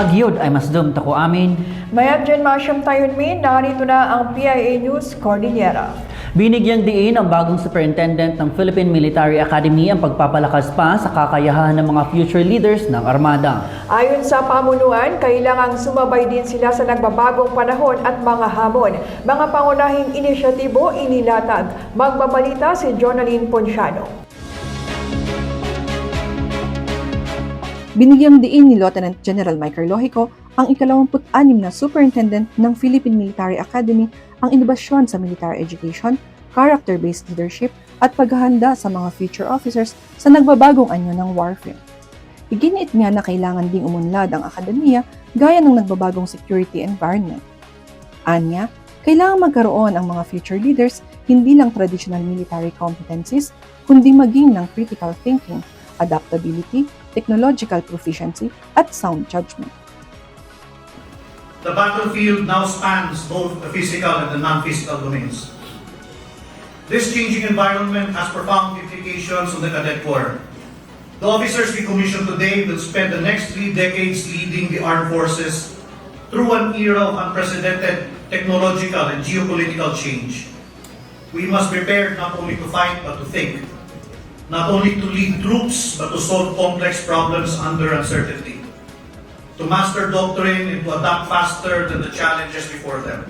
Agyod ay masdum tako amin. Mayat dyan masyam tayon min, narito na ang PIA News Cordillera. Binigyang diin ang bagong superintendent ng Philippine Military Academy ang pagpapalakas pa sa kakayahan ng mga future leaders ng armada. Ayon sa pamunuan, kailangang sumabay din sila sa nagbabagong panahon at mga hamon. Mga pangunahing inisyatibo inilatag. Magbabalita si Jonalyn Ponciano. Binigyang diin ni Lieutenant General Michael Lohico ang ika-26 na Superintendent ng Philippine Military Academy ang inobasyon sa military education, character-based leadership at paghahanda sa mga future officers sa nagbabagong anyo ng warfare. Iginiit niya na kailangan ding umunlad ang akademiya gaya ng nagbabagong security environment. Anya, kailangan magkaroon ang mga future leaders hindi lang traditional military competencies kundi maging ng critical thinking, adaptability, technological proficiency, at sound judgment. The battlefield now spans both the physical and the non-physical domains. This changing environment has profound implications on the Cadet Corps. The officers we commission today will spend the next 3 decades leading the armed forces through an era of unprecedented technological and geopolitical change. We must prepare not only to fight but to think, not only to lead troops but to solve complex problems under uncertainty, to master doctrine and to adapt faster than the challenges before them.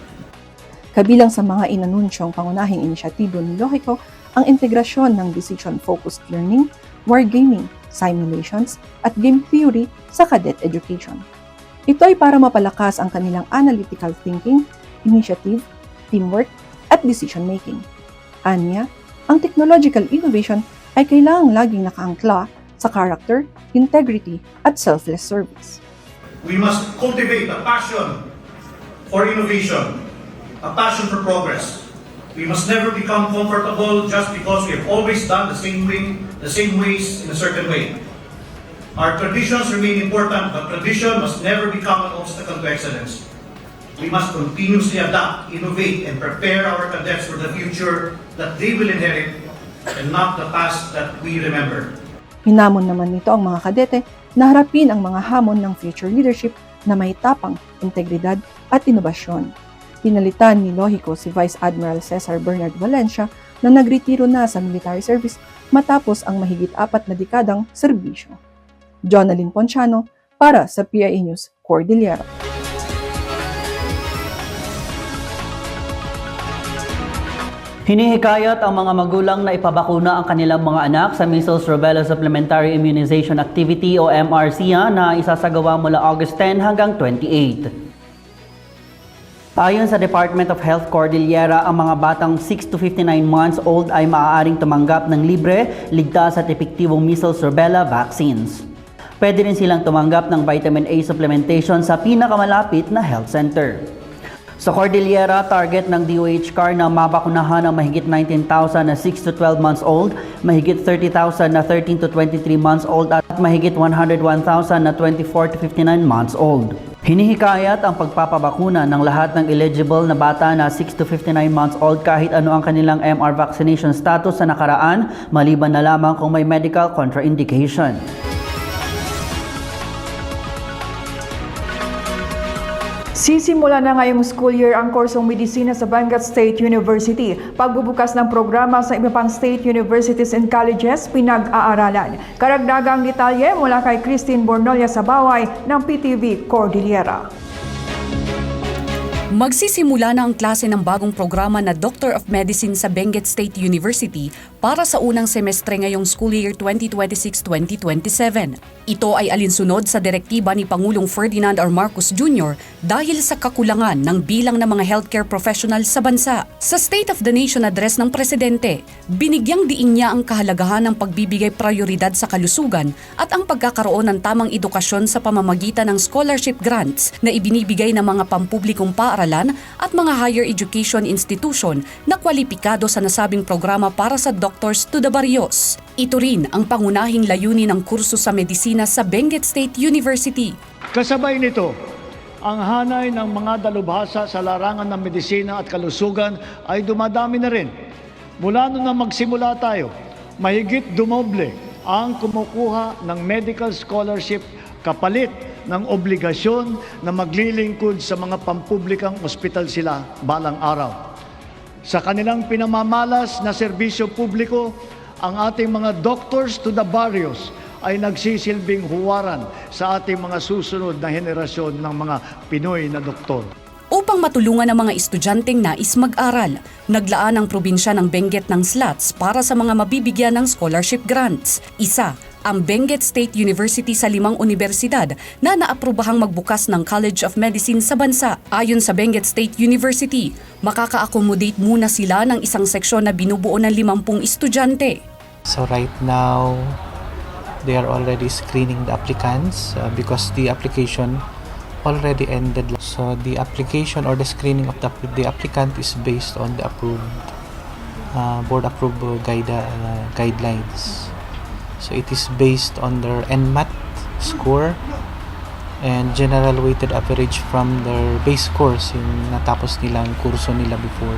Kabilang sa mga inanunsyong pangunahing inisyatibo ni Lohico ang integrasyon ng decision-focused learning, wargaming, simulations, at game theory sa cadet education. Ito ay para mapalakas ang kanilang analytical thinking, initiative, teamwork, at decision-making. Anya, ang technological innovation ay kailangang laging nakaangkla sa character, integrity, at selfless service. We must cultivate a passion for innovation, a passion for progress. We must never become comfortable just because we have always done the same ways in a certain way. Our traditions remain important, but tradition must never become an obstacle to excellence. We must continuously adapt, innovate, and prepare our cadets for the future that they will inherit and not the past that we remember. Hinamon naman nito ang mga kadete na harapin ang mga hamon ng future leadership na may tapang, integridad at inobasyon. Pinalitan ni Lohico si Vice Admiral Cesar Bernard Valencia na nagretiro na sa military service matapos ang mahigit 4 na dekadang serbisyo. Jonalyn Ponciano para sa PIA News Cordillera. Hinihikayat ang mga magulang na ipabakuna ang kanilang mga anak sa Measles Rubella Supplementary Immunization Activity o MRCA na isasagawa mula August 10 hanggang 28. Ayon sa Department of Health Cordillera, ang mga batang 6 to 59 months old ay maaaring tumanggap ng libre, ligtas at epektibong measles rubella vaccines. Pwede rin silang tumanggap ng vitamin A supplementation sa pinakamalapit na health center. Sa Cordillera, target ng DOH-CAR na mabakunahan ang mahigit 19,000 na 6 to 12 months old, mahigit 30,000 na 13 to 23 months old at mahigit 101,000 na 24 to 59 months old. Hinihikayat ang pagpapabakuna ng lahat ng eligible na bata na 6 to 59 months old kahit ano ang kanilang MR vaccination status sa nakaraan, maliban na lamang kung may medical contraindication. Sisimula na ngayong school year ang kursong medisina sa Benguet State University. Pagbubukas ng programa sa iba pang state universities and colleges, pinag-aaralan. Karagdagang detalye mula kay Christine Bornolia Sabaway ng PTV Cordillera. Magsisimula na ang klase ng bagong programa na Doctor of Medicine sa Benguet State University para sa unang semestre ngayong school year 2026-2027. Ito ay alinsunod sa direktiba ni Pangulong Ferdinand R. Marcos Jr. dahil sa kakulangan ng bilang ng mga healthcare professionals sa bansa. Sa State of the Nation Address ng Presidente, binigyang diin niya ang kahalagahan ng pagbibigay prioridad sa kalusugan at ang pagkakaroon ng tamang edukasyon sa pamamagitan ng scholarship grants na ibinibigay ng mga pampublikong paaralan at mga higher education institution na kwalipikado sa nasabing programa para sa doctors to the barrios. Ito rin ang pangunahing layunin ng kurso sa medisina sa Benguet State University. Kasabay nito, ang hanay ng mga dalubhasa sa larangan ng medisina at kalusugan ay dumadami na rin. Mula noon na magsimula tayo, mahigit dumoble ang kumukuha ng medical scholarship kapalit ng obligasyon na maglilingkod sa mga pampublikang ospital sila balang araw. Sa kanilang pinamamalas na serbisyo publiko, ang ating mga doctors to the barrios ay nagsisilbing huwaran sa ating mga susunod na henerasyon ng mga Pinoy na doktor. Upang matulungan ang mga estudyanteng nais mag-aral, naglaan ang probinsya ng Benguet ng slots para sa mga mabibigyan ng scholarship grants. Isa, ang Benguet State University sa 5 universidad na naaprobahang magbukas ng College of Medicine sa bansa. Ayon sa Benguet State University, makaka-accommodate muna sila ng isang seksyon na binubuo ng 50 estudyante. So right now, they are already screening the applicants because the application already ended. So the application or the screening of the applicant is based on the board-approved guidelines. So it is based on their NMAT score and general weighted average from their base course yung natapos nilang kurso nila before.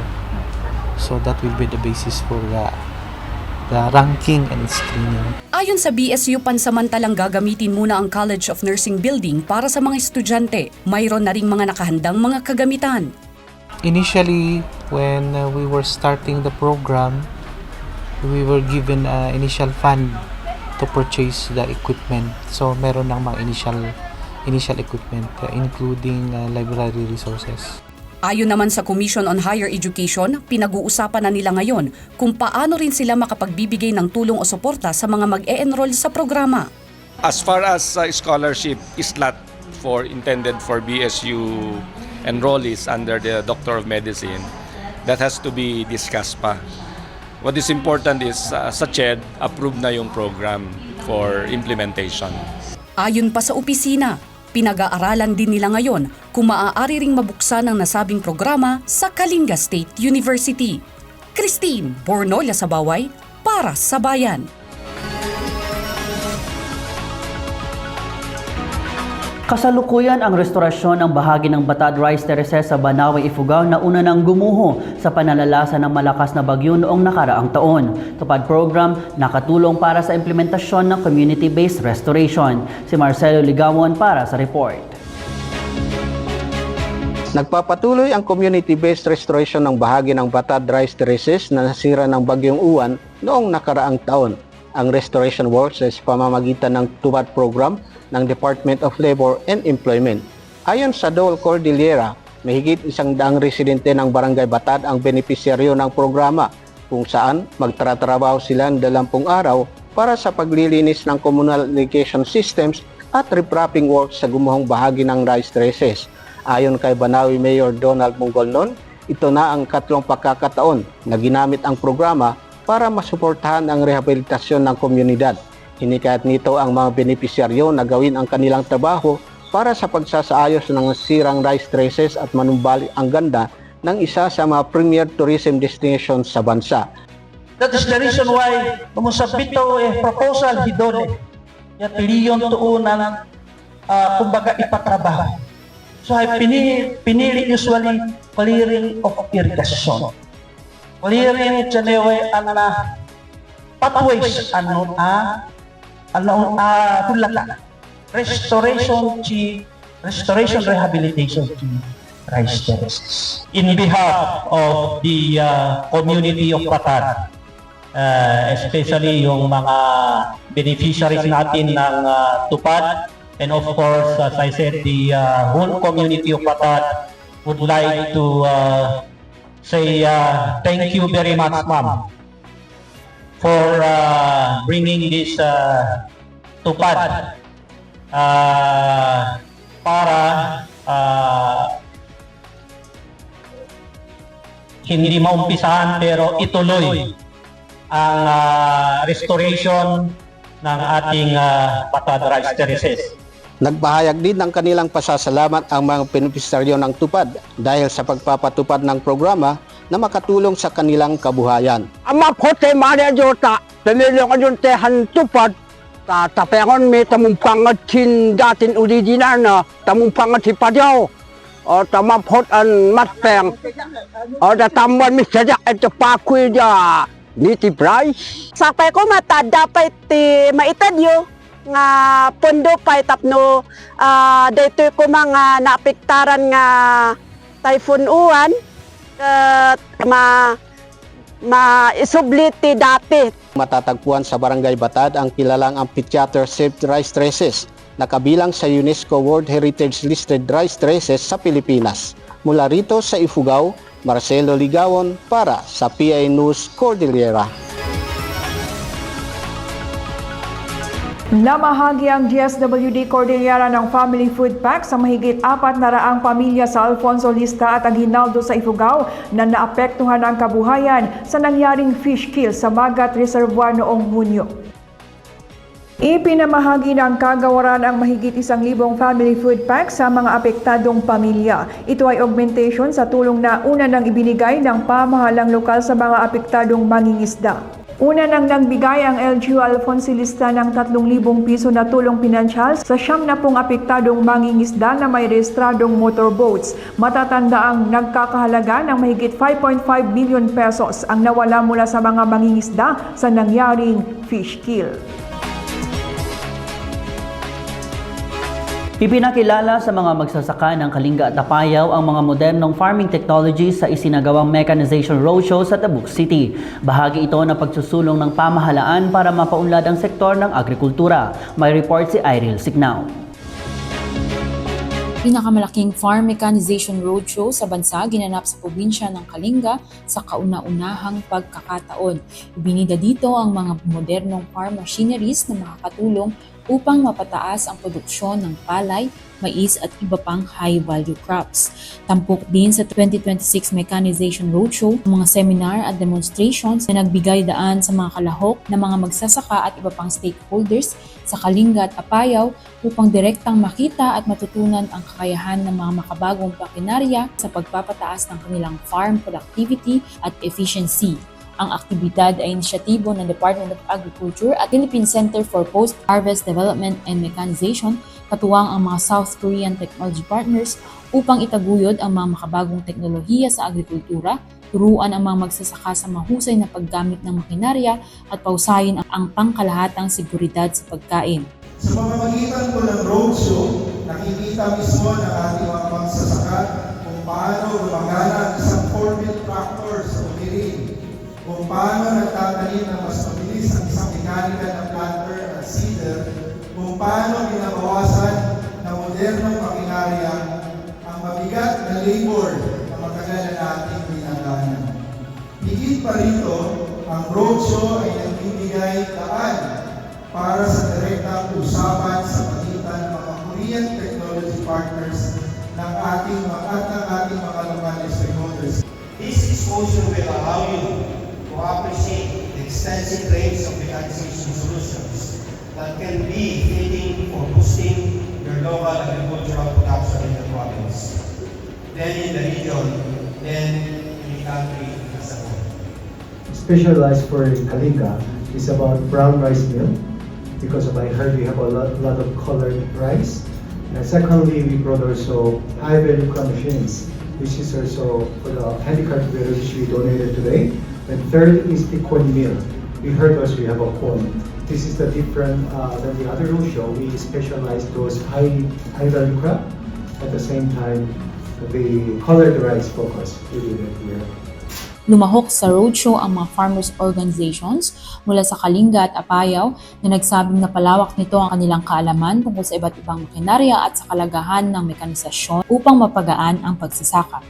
So that will be the basis for the ranking and screening. Ayon sa BSU, pansamantalang gagamitin muna ang College of Nursing building para sa mga estudyante. Mayroon na ring mga nakahandang mga kagamitan. Initially, when we were starting the program, we were given initial fund to purchase the equipment. So meron ng mga initial equipment including library resources. Ayon naman sa Commission on Higher Education, pinag-uusapan na nila ngayon kung paano rin sila makapagbibigay ng tulong o suporta sa mga mag-e-enroll sa programa. As far as scholarship is not intended for BSU enrollees under the Doctor of Medicine, that has to be discussed pa. What is important is sa CHED, approved na yung program for implementation. Ayon pa sa opisina, pinag-aaralan din nila ngayon kung maaari ring mabuksan ang nasabing programa sa Kalinga State University. Christine Bornola Sabaway, para sa Bayan. Kasalukuyan ang restorasyon ng bahagi ng Batad Rice Terraces sa Banawe, Ifugao na una nang gumuho sa pananalasa ng malakas na bagyo noong nakaraang taon. Tupad program nakatulong para sa implementasyon ng community-based restoration. Si Marcelo Ligawon para sa report. Nagpapatuloy ang community-based restoration ng bahagi ng Batad Rice Terraces na nasira ng bagyong Uwan noong nakaraang taon. Ang restoration works sa pamamagitan ng tupad program ng Department of Labor and Employment. Ayon sa Dole Cordillera, mahigit 100 residente ng Barangay Batad ang benepisyaryo ng programa kung saan magtratrabaho sila ng 20 araw para sa paglilinis ng communal irrigation systems at repropping works sa gumuhong bahagi ng rice terraces. Ayon kay Banawe Mayor Donald Mongolnon, ito na ang 3 pagkakataon na ginamit ang programa para masuportahan ang rehabilitasyon ng komunidad. Hinikayat nito ang mga benepisyaryo na gawin ang kanilang trabaho para sa pagsasaayos ng sirang rice terraces at manumbalik ang ganda ng isa sa mga premier tourism destinations sa bansa. That is the reason why umusabito proposal hidone yat liyon tuunan kumbaga ipatrabaho. So ay pinili usually clearing of irrigation. Clearing chanewe ana pathways hulata restoration rehabilitation to rice terraces. In behalf of the community of Batad, especially yung mga beneficiaries natin ng tupad, and of course, as I said, the whole community of Batad would like to say thank you very much, ma'am, for bringing this tupad para hindi maumpisahan pero ituloy ang restoration ng ating Batad Rice Terraces. Nagpahayag din ng kanilang pasasalamat ang mga benepisyaryo ng tupad dahil sa pagpapatupad ng programa na makatulong sa kanilang kabuhayan. Ama pote Maria Jota, pemilyo ko yung tehan tupad, tapengon may tamumpangat sin datin original na tamumpangat si Padyaw, o tamapot ang matpeng, o datamwan mi sadak ito pakuy da niti price. Sakay ko mata dapat maitadyo, nga pondo pa tapno daytoy ko mga naapektaran nga Typhoon Uwan ket ma-isubliti dati. Matatagpuan sa Barangay Batad ang kilalang amphitheater shaped rice terraces na kabilang sa UNESCO World Heritage Listed Rice Terraces sa Pilipinas. Mula rito sa Ifugao, Marcelo Ligawon para sa PI News Cordillera. Namahagi ang DSWD Cordillera ng family food pack sa mahigit 400 pamilya sa Alfonso Lista at Aguinaldo sa Ifugao na naapektuhan ang kabuhayan sa nangyaring fish kill sa Magat Reservoir noong Hunyo. Ipinamahagi ng kagawaran ang mahigit 1,000 family food pack sa mga apektadong pamilya. Ito ay augmentation sa tulong na una nang ibinigay ng pamahalang lokal sa mga apektadong mangingisda. Una nang nagbigay ang LGU Alfonsilista ng 3,000 piso na tulong pinansyal sa 70 apektadong mangingisda na may rehistradong motorboats. Matatanda ang nagkakahalaga ng mahigit 5.5 million pesos ang nawala mula sa mga mangingisda sa nangyaring fish kill. Ipinakilala sa mga magsasaka ng Kalinga at Apayao ang mga modernong farming technologies sa isinagawang Mechanization Roadshow sa Tabuk City. Bahagi ito ng pagsusulong ng pamahalaan para mapaunlad ang sektor ng agrikultura. May report si Iril Signao. Pinakamalaking farm mechanization roadshow sa bansa ginanap sa probinsya ng Kalinga sa kauna-unahang pagkakataon. Ibinida dito ang mga modernong farm machineries na makakatulong upang mapataas ang produksyon ng palay, mais at iba pang high-value crops. Tampok din sa 2026 Mechanization Roadshow ang mga seminar at demonstrations na nagbigay daan sa mga kalahok na mga magsasaka at iba pang stakeholders sa Kalinga at Apayao upang direktang makita at matutunan ang kakayahan ng mga makabagong makinarya sa pagpapataas ng kanilang farm productivity at efficiency. Ang aktibidad ay inisyatibo ng Department of Agriculture at Philippine Center for Post-Harvest Development and Mechanization, katuwang ang mga South Korean technology partners upang itaguyod ang mga makabagong teknolohiya sa agrikultura, turuan ang mga magsasaka sa mahusay na paggamit ng makinarya at pausayin ang pangkalahatang seguridad sa pagkain. Sa pamamagitan po ng roadshow, nakikita mismo ng ating mga magsasaka kung paano gumagana ang isang 4-wheel tractor sa umirin, kung paano nagtatanim ng mas mabilis ang isang mechanical na planter at seeder, kung paano binabawasan ng modernong makinarya ang mabigat na labor na matagal na nating dinadaanan. Higit pa rito, ang roadshow ay nagbibigay daan para sa direktang usapan sa pagitan ng mga Korean technology partners ng ating mga local stakeholders. This exposure will allow you to appreciate the extensive range of mechanization solutions that can be fitting for boosting your local agricultural production in the province, then in the region, then in the country as a whole. Specialized for Kalinga is about brown rice mill, because I heard we have a lot of colored rice. And secondly, we brought also high value crop machines, which is also for the handicraft which we donated today. And third is the corn mill. We heard also we have a corn. This is the different than the other roadshow. We specialize those high value crop. At the same time, the colored rice focus we did it here. Lumahok sa roadshow ang mga farmers organizations mula sa Kalinga at Apayao na nagsabing napalawak nito ang kanilang kaalaman tungkol sa iba't ibang makinarya at sa kalagahan ng mekanisasyon upang mapagaan ang pagsasaka.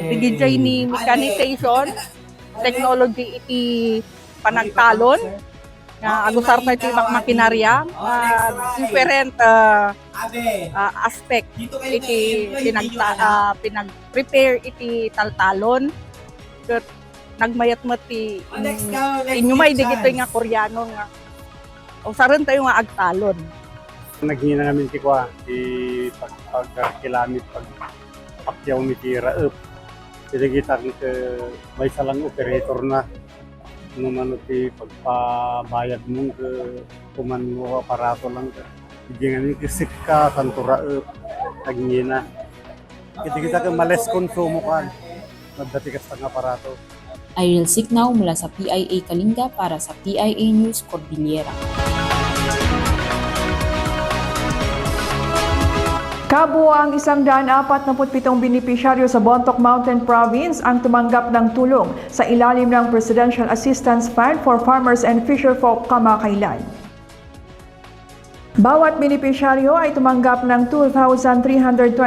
Digitay ni mechanization, technology iti panagtalon, agusar na iti makinarya, different aspect iti pinag-prepare iti taltalon, ket nagmayat ti inyumay digitoy nga Koreano nga usaran tayo nga agtalon. Naghina namin ti pagkilamit pakyaw ni ti raep. Kita ke may salang operator na naman ti pagpabayad mo ke kuman mo aparato lang ka. Jangan ni kisik ka tanto raep naghina. Kita ke males konsumo kan. Nagdati ka sa aparato. Iril Signao mula sa PIA Kalinga para sa PIA News Cordillera. Kabuang 147 benepisyaryo sa Bontoc Mountain Province ang tumanggap ng tulong sa ilalim ng Presidential Assistance Fund for Farmers and Fisherfolk kamakailan. Bawat benepisyaryo ay tumanggap ng 2,325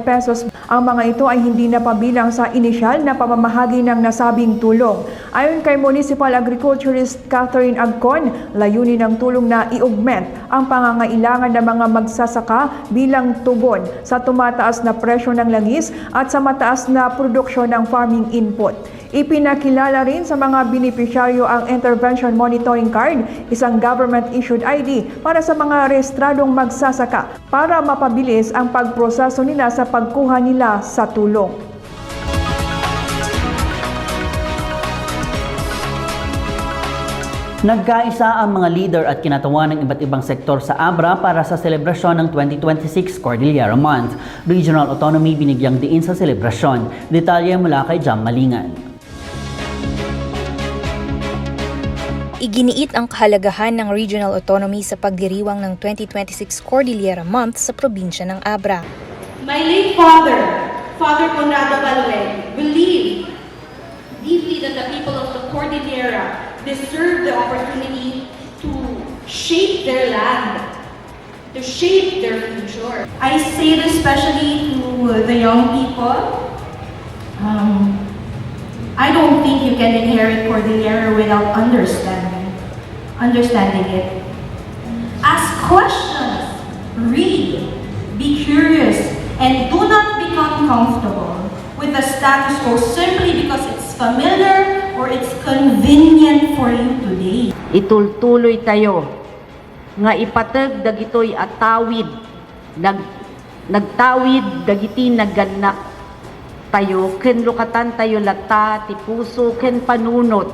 pesos. Ang mga ito ay hindi na pabilang sa inisyal na pamamahagi ng nasabing tulong. Ayon kay Municipal Agriculturist Catherine Agcon, layunin ng tulong na i-augment ang pangangailangan ng mga magsasaka bilang tugon sa tumataas na presyo ng langis at sa mataas na produksyon ng farming input. Ipinakilala rin sa mga benepisyaryo ang Intervention Monitoring Card, isang government-issued ID para sa mga rehistradong magsasaka para mapabilis ang pagproseso nila sa pagkuha nila sa tulong. Nagkaisa ang mga leader at kinatawan ng iba't ibang sektor sa Abra para sa selebrasyon ng 2026 Cordillera Month. Regional autonomy binigyang diin sa selebrasyon. Detalye mula kay Jam Malingan. Iginiit ang kahalagahan ng regional autonomy sa pagdiriwang ng 2026 Cordillera Month sa probinsya ng Abra. My late father, Father Conrado Baluel, believed deeply that the people of the Cordillera deserve the opportunity to shape their land, to shape their future. I say this especially to the young people. I don't think you can inherit Cordillera without understanding it. Ask questions, read, be curious, and do not become comfortable with the status quo simply because it's familiar or it's convenient for you today. Itultuloy tayo nga ipatag dagitoy atawid nagtawid dagiti nagganak tayo ken lukatan tayo lata ti puso ken panunot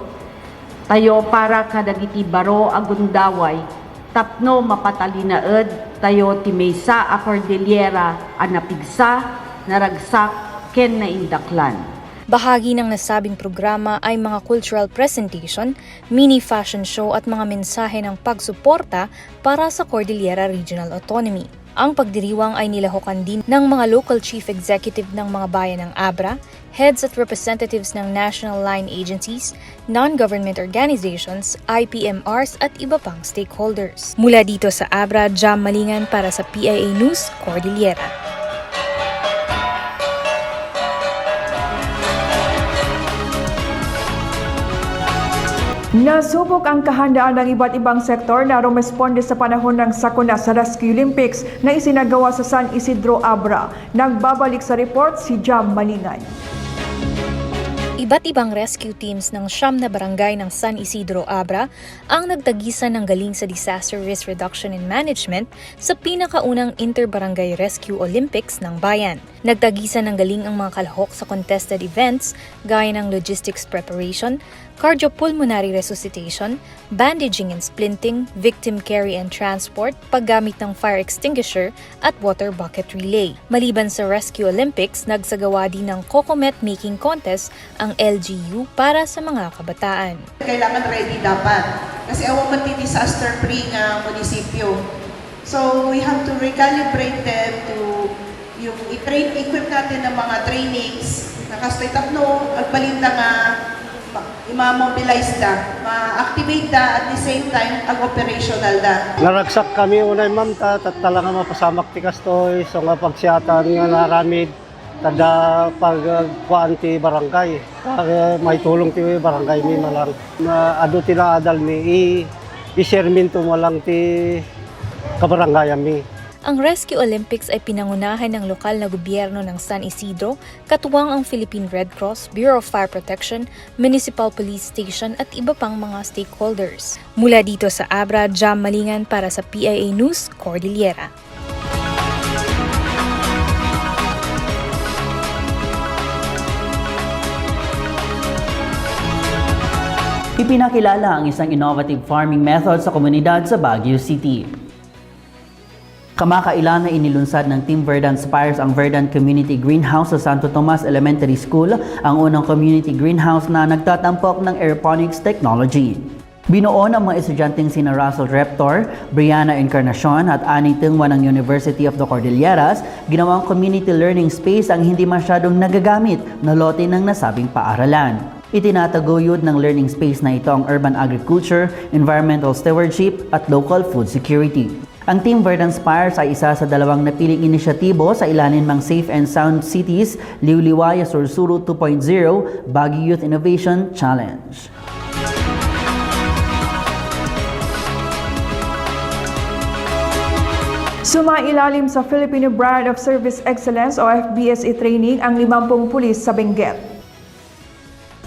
tayo para kadagiti baro agundaway tapno mapatalinaed tayo ti maysa a Cordillera a napigsa naragsak ken naindaklan. Bahagi ng nasabing programa ay mga cultural presentation, mini fashion show at mga mensahe ng pagsuporta para sa Cordillera Regional Autonomy. Ang pagdiriwang ay nilahukan din ng mga local chief executive ng mga bayan ng Abra, heads at representatives ng national line agencies, non-government organizations, IPMRs at iba pang stakeholders. Mula dito sa Abra, Jam Malingan para sa PIA News, Cordillera. Nasubok ang kahandaan ng iba't ibang sektor na rumesponde sa panahon ng sakuna sa Rescue Olympics na isinagawa sa San Isidro, Abra. Nagbabalik sa report si Jam Malingan. Iba't ibang rescue teams ng 9 na barangay ng San Isidro, Abra ang nagtagisan ng galing sa Disaster Risk Reduction and Management sa pinakaunang Inter-Barangay Rescue Olympics ng bayan. Nagtagisan ng galing ang mga kalahok sa contested events gaya ng logistics preparation, cardiopulmonary resuscitation, bandaging and splinting, victim carry and transport, paggamit ng fire extinguisher at water bucket relay. Maliban sa Rescue Olympics, nagsagawa din ng Cocomet making contest ang LGU para sa mga kabataan. Kailangan ready dapat kasi awang mati-disaster-free nga munisipyo. So we have to recalibrate them to yung equip natin ng mga trainings na kastoy tapno, agbalinda nga i-mobilize da, ma-activate da at the same time ang operational da. Naragsak kami unay ma'am talaga mapasamak ti kastoy so nga pagsiyatan nga naramid tada pagkuan ti barangay. May tulong ti barangay mi malang adu ti adal mi i-shermin to malang ti kabarangay mi. Ang Rescue Olympics ay pinangunahan ng lokal na gobyerno ng San Isidro, katuwang ang Philippine Red Cross, Bureau of Fire Protection, Municipal Police Station at iba pang mga stakeholders. Mula dito sa Abra, Jam Malingan para sa PIA News, Cordillera. Ipinakilala ang isang innovative farming method sa komunidad sa Baguio City. Kamakailan na inilunsad ng Team Verdant Spires ang Verdant Community Greenhouse sa Santo Tomas Elementary School, ang unang community greenhouse na nagtatampok ng aeroponics technology. Binuo ng mga estudyanteng sina Russell Reptor, Brianna Encarnacion at Annie Tengwa ng University of the Cordilleras, ginawang community learning space ang hindi masyadong nagagamit na lote ng nasabing paaralan. Itinataguyod ng learning space na ito ang urban agriculture, environmental stewardship at local food security. Ang Team Verdant Spires ay isa sa 2 napiling inisyatibo sa ilalim ng Safe and Sound Cities Liuliwaya Sursuro 2.0 Baguio Youth Innovation Challenge. Sumailalim sa Filipino Brand of Service Excellence o FBSE training ang 50 pulis sa Benguet.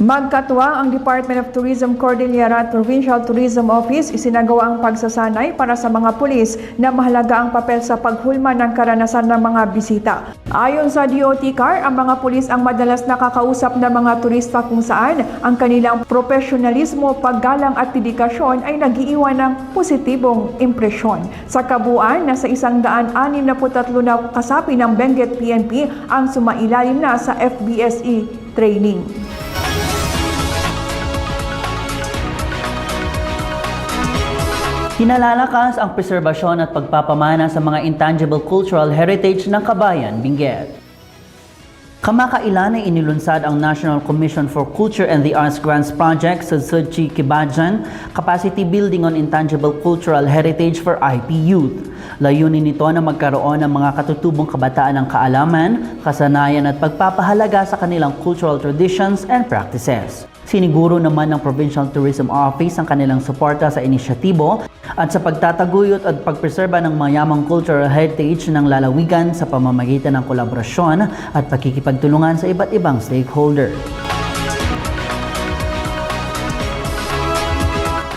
Magkatuwang ang Department of Tourism Cordillera at Provincial Tourism Office isinagawa ang pagsasanay para sa mga pulis na mahalaga ang papel sa paghulma ng karanasan ng mga bisita. Ayon sa DOTCAR, ang mga pulis ang madalas nakakausap ng mga turista kung saan ang kanilang profesionalismo, paggalang at dedikasyon ay nag-iiwan ng positibong impresyon. Sa kabuuan, nasa 163 na kasapi ng Benguet PNP ang sumailalim na sa FBSE training. Kinalalakas ang preserbasyon at pagpapamana sa mga intangible cultural heritage ng Kabayan, Benguet. Kamakailan ay inilunsad ang National Commission for Culture and the Arts Grants Project sa Sudchi Kibajan, Capacity Building on Intangible Cultural Heritage for IP Youth. Layunin nito na magkaroon ng mga katutubong kabataan ng kaalaman, kasanayan at pagpapahalaga sa kanilang cultural traditions and practices. Siniguro naman ng Provincial Tourism Office ang kanilang suporta sa inisyatibo at sa pagtataguyod at pagpreserba ng mayamang cultural heritage ng lalawigan sa pamamagitan ng kolaborasyon at pagkikipagtulungan sa iba't ibang stakeholder.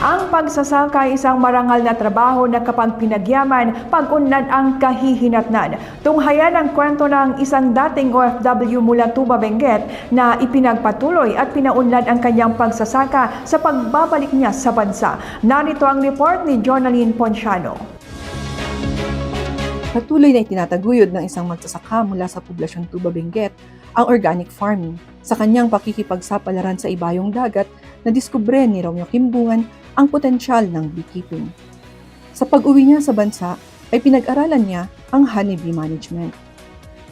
Ang pagsasaka ay isang marangal na trabaho na kapag pinagyaman, pag-unlad ang kahihinatnan. Tunghayan ang kwento ng isang dating OFW mula Tuba, Benguet na ipinagpatuloy at pinaunlad ang kanyang pagsasaka sa pagbabalik niya sa bansa. Narito ang report ni Jonaline Ponciano. Patuloy na itinataguyod ng isang magsasaka mula sa poblasyon Tuba, Benguet ang organic farming. Sa kanyang pakikipagsapalaran sa ibayong dagat, nadiskubre ni Romeo Kimbungan ang potensyal ng beekeeping. Sa pag-uwi niya sa bansa, ay pinag-aralan niya ang honeybee management.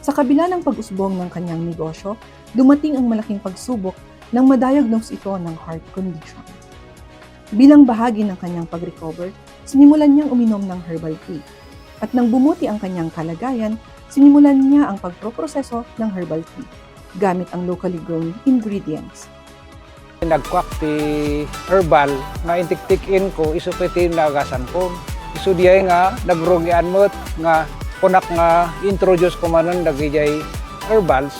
Sa kabila ng pag-usbong ng kanyang negosyo, dumating ang malaking pagsubok nang madiagnose ito ng heart condition. Bilang bahagi ng kanyang pag-recover, sinimulan niyang uminom ng herbal tea. At nang bumuti ang kanyang kalagayan, sinimulan niya ang pagproproseso ng herbal tea gamit ang locally grown ingredients. Nagkwak ti herbal nga intik-tikin ko isupiti nagasan ko. Isu diay nga nagrugyan mo't nga kunak nga introduce ko manon dagijay herbals.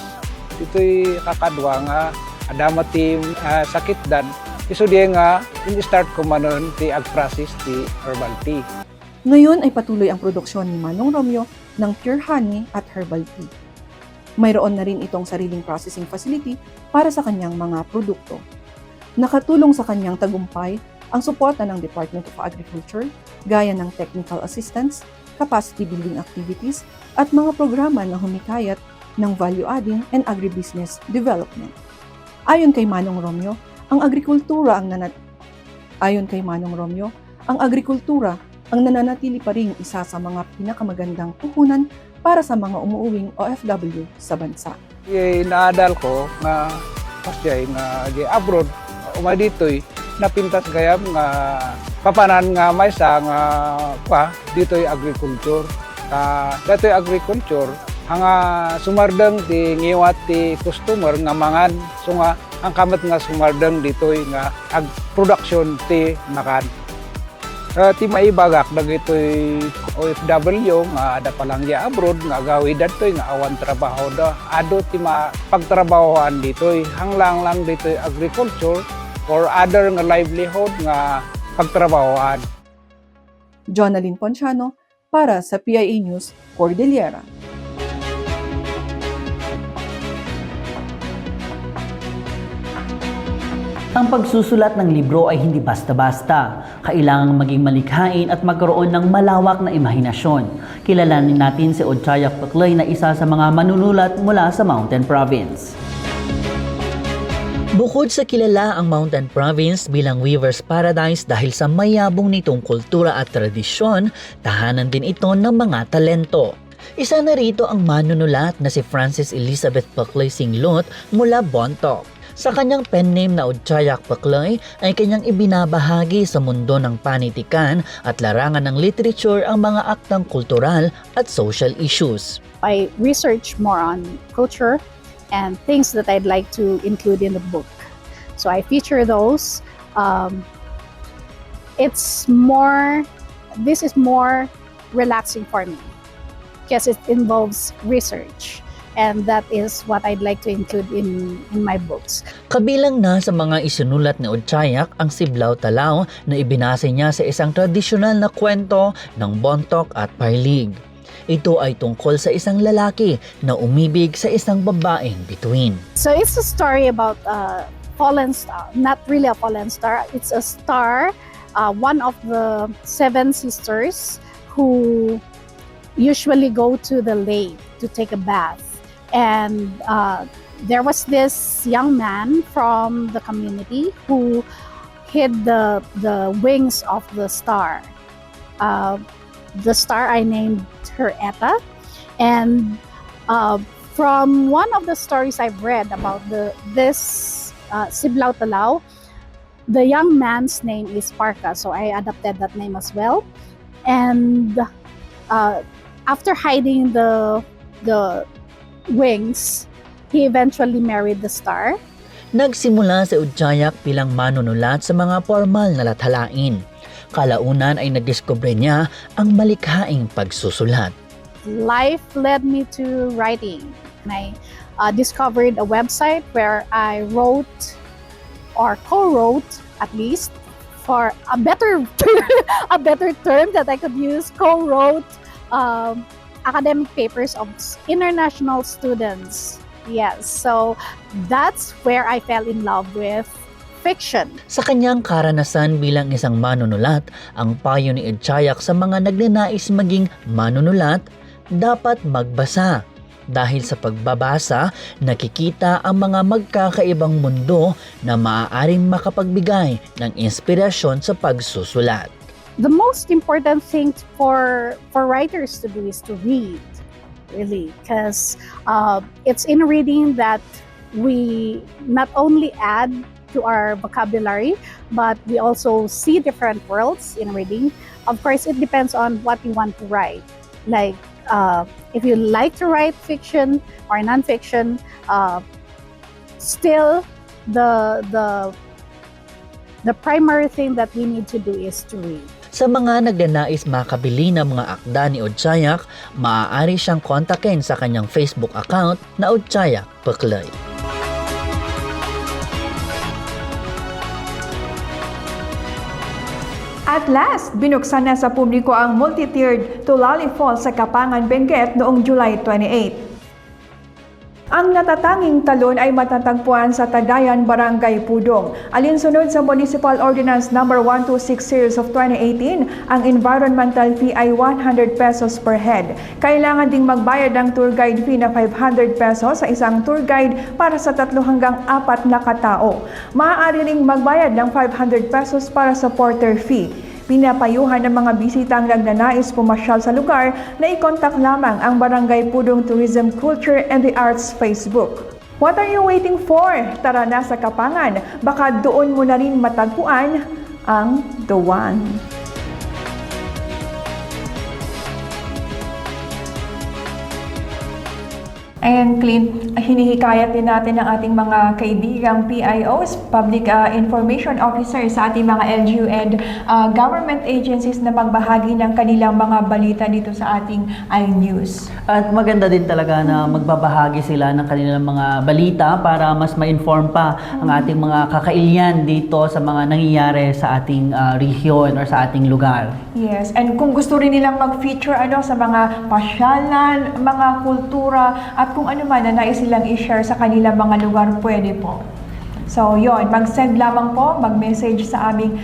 Ito'y kakadwa nga adama ti sakit dan. Isu diay nga in-start ko manon ti ag-process ti herbal tea. Ngayon ay patuloy ang produksyon ni Manong Romeo ng pure honey at herbal tea. Mayroon na rin itong sariling processing facility para sa kanyang mga produkto. Nakatulong sa kanyang tagumpay ang suporta ng Department of Agriculture, gaya ng technical assistance, capacity building activities, at mga programa na humikayat ng value-adding and agribusiness development. Ayon kay Manong Romeo, ang agrikultura ang nananatili pa ring isa sa mga pinakamagandang puhunan para sa mga umuuwing OFW sa bansa. Naadal ko nga pasjay nga di abroad umaditoy napintas gayam nga papanan nga may sa nga pa ditoy agriculture. Datoy agriculture hanga sumardeng ti ngiwat ti customer nga mangan so nga ang kamat nga sumardeng ditoy nga ag production ti makan. Ti maibagak dagitoy OFW nga ada palang ya abroad nga gawi datoy nga awan trabaho da ado ti pagtrabahoan ditoy hanglang lang ditoy agriculture or other nga livelihood nga pagtrabahoan. Jonaline Ponciano para sa PIA News Cordillera. Ang pagsusulat ng libro ay hindi basta-basta. Kailangang maging malikhain at magkaroon ng malawak na imahinasyon. Kilalanin natin si Odchayak Paklay na isa sa mga manunulat mula sa Mountain Province. Bukod sa kilala ang Mountain Province bilang Weaver's Paradise dahil sa mayabong nitong kultura at tradisyon, tahanan din ito ng mga talento. Isa na rito ang manunulat na si Francis Elizabeth Paclay Singlot mula Bontoc. Sa kanyang pen name na Odchayak Paclay ay kanyang ibinabahagi sa mundo ng panitikan at larangan ng literature ang mga aktang kultural at social issues. I research more on culture and things that I'd like to include in the book. So I feature those. This is more relaxing for me because it involves research. And that is what I'd like to include in my books. Kabilang na sa mga isinulat ni Odchayak ang Siblaw Talaw na ibinase niya sa isang tradisyonal na kwento ng Bontoc at Parlig. Ito ay tungkol sa isang lalaki na umibig sa isang babaeng bituin. So it's a story about a fallen star, not really a fallen star. It's a star, one of the 7 sisters who usually go to the lake to take a bath. And there was this young man from the community who hid the wings of the star. The star, I named her Eta. And from one of the stories I've read about this Siblaw Talaw, the young man's name is Parka, so I adopted that name as well. And after hiding the wings, he eventually married the star. Nagsimula si Odchayak bilang manunulat sa mga formal na latalain. Kalaunan ay nadiskubre niya ang malikhaing pagsusulat. Life led me to writing. And I discovered a website where I wrote or co-wrote, at least for a better term that I could use, co-wrote academic papers of international students. Yes, so that's where I fell in love with fiction. Sa kanyang karanasan bilang isang manunulat, ang payo ni Odchayak sa mga nagnanais maging manunulat, dapat magbasa. Dahil sa pagbabasa, nakikita ang mga magkakaibang mundo na maaaring makapagbigay ng inspirasyon sa pagsusulat. The most important thing for writers to do is to read, really, because it's in reading that we not only add to our vocabulary, but we also see different worlds in reading. Of course, it depends on what you want to write. Like, if you like to write fiction or nonfiction, still the primary thing that we need to do is to read. Sa mga nagnanais makabili ng mga akda ni Odchayak, maaari siyang kontakin sa kanyang Facebook account na Odchayak Paclay. At last, binuksan na sa publiko ang multi-tiered Tulali Falls sa Kapangan, Benguet noong July 28. Ang natatanging talon ay matatagpuan sa Tadayan, Barangay Pudong. Alinsunod sa Municipal Ordinance No. 126 Series of 2018, ang environmental fee ay 100 pesos per head. Kailangan ding magbayad ng tour guide fee na 500 pesos sa isang tour guide para sa 3 hanggang 4 na katao. Maaari ring magbayad ng 500 pesos para sa porter fee. Pinapayuhan ng mga bisitang nagnanais pumasyal sa lugar na i-contact lamang ang Barangay Pudong Tourism, Culture and the Arts Facebook. What are you waiting for? Tara na sa Kapangan. Baka doon mo na rin matagpuan ang The One. And Clint, hinihikayat din natin ang ating mga kaibigang PIOs, Public Information Officers sa ating mga LGU and government agencies na magbahagi ng kanilang mga balita dito sa ating iNews. At maganda din talaga na magbabahagi sila ng kanilang mga balita para mas ma-inform pa ang ating mga kakailian dito sa mga nangyayari sa ating rehiyon or sa ating lugar. Yes, and kung gusto rin nilang mag-feature sa mga pasyalan, mga kultura, at kung ano man na nais silang i-share sa kanilang mga lugar, pwede po. So, yon, mag-send lamang po, mag-message sa aming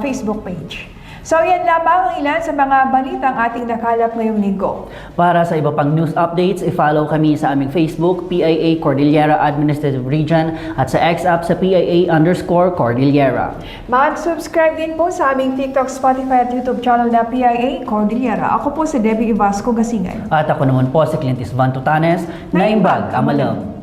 Facebook page. So yan lamang ang ilan sa mga balitang ating nakalap ngayong linggo. Para sa iba pang news updates, i-follow kami sa aming Facebook, PIA Cordillera Administrative Region, at sa X-App sa PIA_Cordillera. Mag-subscribe din po sa aming TikTok, Spotify at YouTube channel na PIA Cordillera. Ako po si Debbie Ivasco Gasingan. At ako naman po si Clintis Van Tutanes, Naimbag Amalam.